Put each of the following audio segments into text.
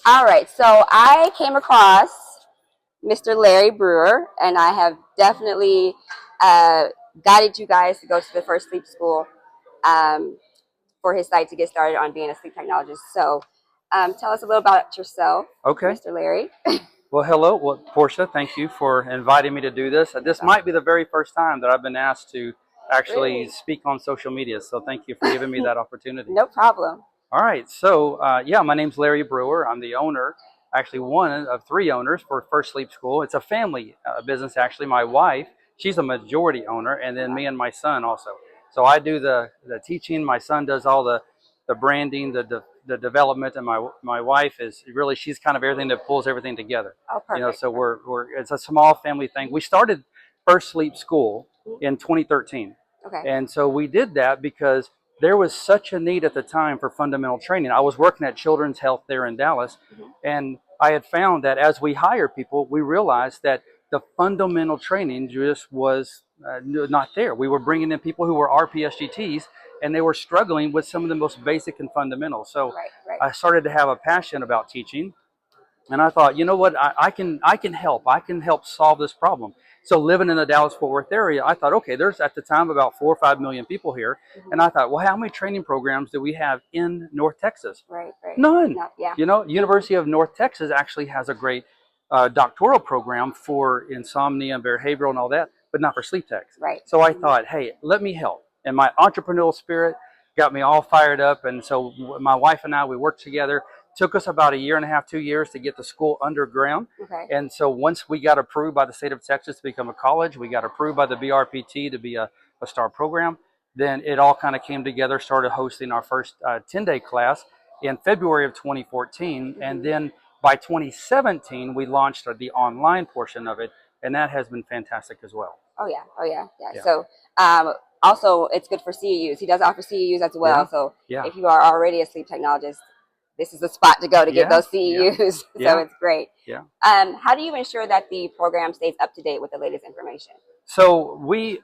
All right, so I came across Mr. Larry Brewer, and I have definitely uh, guided you guys to go to the first sleep school um, for his site to get started on being a sleep technologist. So tell us a little about yourself, Okay. Mr. Larry. Well, hello. Well, Portia, thank you for inviting me to do this. This might be the very first time that I've been asked to actually Really? speak on social media. So thank you for giving me that opportunity. No problem. All right. So, yeah, my name's Larry Brewer. I'm the owner, actually one of three owners for First Sleep School. It's a family business, actually. My wife, she's a majority owner, and then me and my son also. So I do the teaching. My son does all the branding, the development, and my wife is really, she's kind of everything that pulls everything together. Oh, perfect. So we're it's a small family thing. We started First Sleep School in 2013. Okay. And so we did that because there was such a need at the time for fundamental training. I was working at Children's Health there in Dallas, and I had found that as we hire people, we realized that the fundamental training just was not there. We were bringing in people who were RPSGTs, and they were struggling with some of the most basic and fundamentals. So Right. I started to have a passion about teaching, and I thought, you know what, I can help. I can help solve this problem. So living in the Dallas-Fort Worth area, I thought, okay, there's at the time about 4 or 5 million people here. And I thought, well, how many training programs do we have in North Texas? Right. None. No, yeah. University of North Texas actually has a great doctoral program for insomnia and behavioral and all that, but not for sleep techs. Right. So I thought, hey, let me help. And my entrepreneurial spirit got me all fired up. And so my wife and I, we worked together. Took us about a year and a half, 2 years to get the school underground. Okay. And so once we got approved by the state of Texas to become a college, we got approved by the BRPT to be a STAR program, then it all kind of came together, started hosting our first 10-day class in February of 2014. And then by 2017, we launched the online portion of it, and that has been fantastic as well. Oh yeah. Yeah. So also it's good for CEUs. He does offer CEUs as well. Yeah. So Yeah. if you are already a sleep technologist, this is the spot to go to get Yeah. those CEUs. Yeah. So it's great. Yeah. How do you ensure that the program stays up to date with the latest information? So we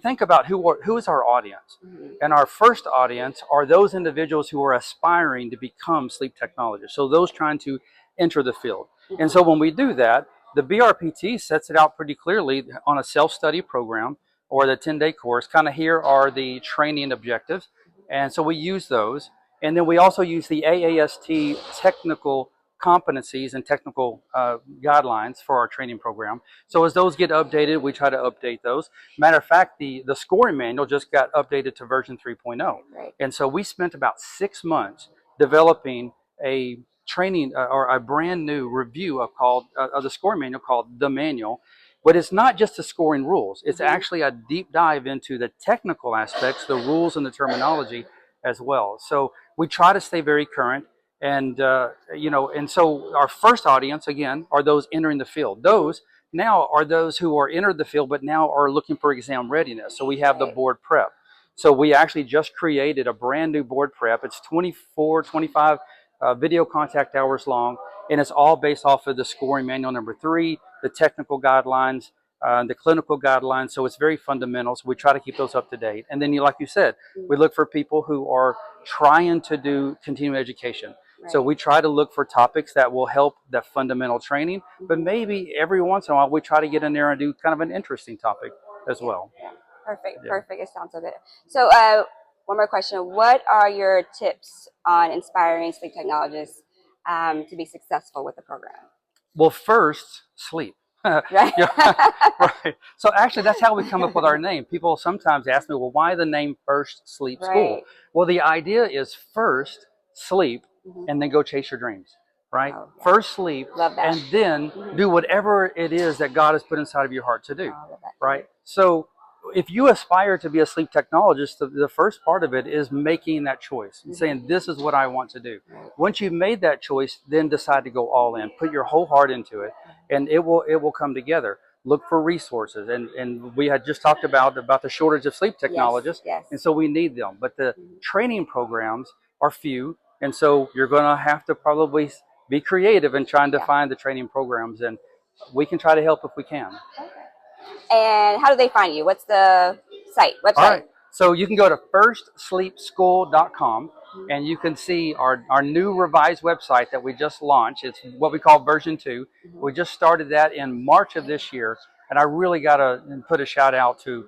think about who is our audience, and our first audience are those individuals who are aspiring to become sleep technologists. So those trying to enter the field. And so when we do that, the BRPT sets it out pretty clearly on a self-study program or the 10-day course. Kind of here are the training objectives, and so we use those, and then we also use the AAST technical competencies and technical guidelines for our training program. So as those get updated, we try to update those. Matter of fact, the scoring manual just got updated to version 3.0. Right. And so we spent about 6 months developing a training or a brand new review of the scoring manual called the manual. But it's not just the scoring rules. It's actually a deep dive into the technical aspects, the rules and the terminology as well. So we try to stay very current. And and so our first audience again are those entering the field. Those now are those who are entered the field but now are looking for exam readiness. So we have the board prep. So we actually just created a brand new board prep. It's 24, 25 video contact hours long, and it's all based off of the scoring manual number 3, the technical guidelines, the clinical guidelines. So it's very fundamental. So we try to keep those up to date. And then, like you said, we look for people who are trying to do continuing education. Right. So we try to look for topics that will help that fundamental training, but maybe every once in a while we try to get in there and do kind of an interesting topic as well. Yeah. Perfect. It sounds so good. So one more question. What are your tips on inspiring sleep technologists to be successful with the program? Well, first, sleep. Right. Right. So actually, that's how we come up with our name. People sometimes ask me, well, why the name First Sleep School? Right. Well, the idea is first sleep and then go chase your dreams, right? Oh, yeah. First sleep Love that. and then do whatever it is that God has put inside of your heart to do, Oh, love that. right? So if you aspire to be a sleep technologist, the first part of it is making that choice and saying, this is what I want to do. Right. Once you've made that choice, then decide to go all in, put your whole heart into it, and it will come together. Look for resources, and we had just talked about the shortage of sleep technologists, Yes. and so we need them. But the training programs are few, and so you're going to have to probably be creative in trying to find the training programs, and we can try to help if we can. Okay. And how do they find you? What's the website? All right. So you can go to firstsleepschool.com, and you can see our new revised website that we just launched. It's what we call version 2. We just started that in March of this year, and I really got to put a shout out to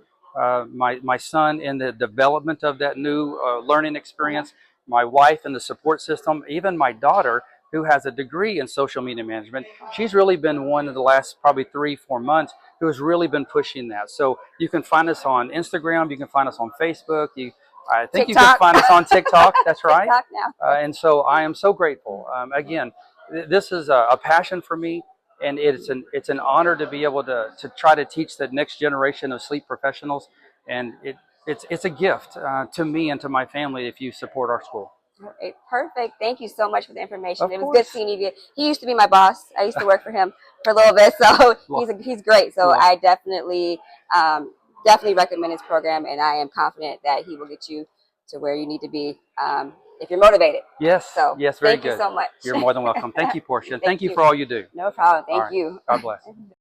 my son in the development of that new learning experience, my wife in the support system, even my daughter who has a degree in social media management. She's really been one of the last probably 3-4 months who has really been pushing that. So you can find us on Instagram, you can find us on Facebook, I think you can TikTok. find us on TikTok. That's right. TikTok now. And so I am so grateful. Again, this is a passion for me, and it's an honor to be able to try to teach the next generation of sleep professionals. And it's a gift to me and to my family if you support our school. All right, perfect. Thank you so much for the information. Of It was good course. seeing you. He used to be my boss. I used to work for him for a little bit, so he's great. So Well, I definitely recommend his program, and I am confident that he will get you to where you need to be if you're motivated. yes, So yes, very thank good. you so much. You're more than welcome. Thank you, Portia. Thank Thank you you. for all you do. No problem. All Thank right. you. God bless.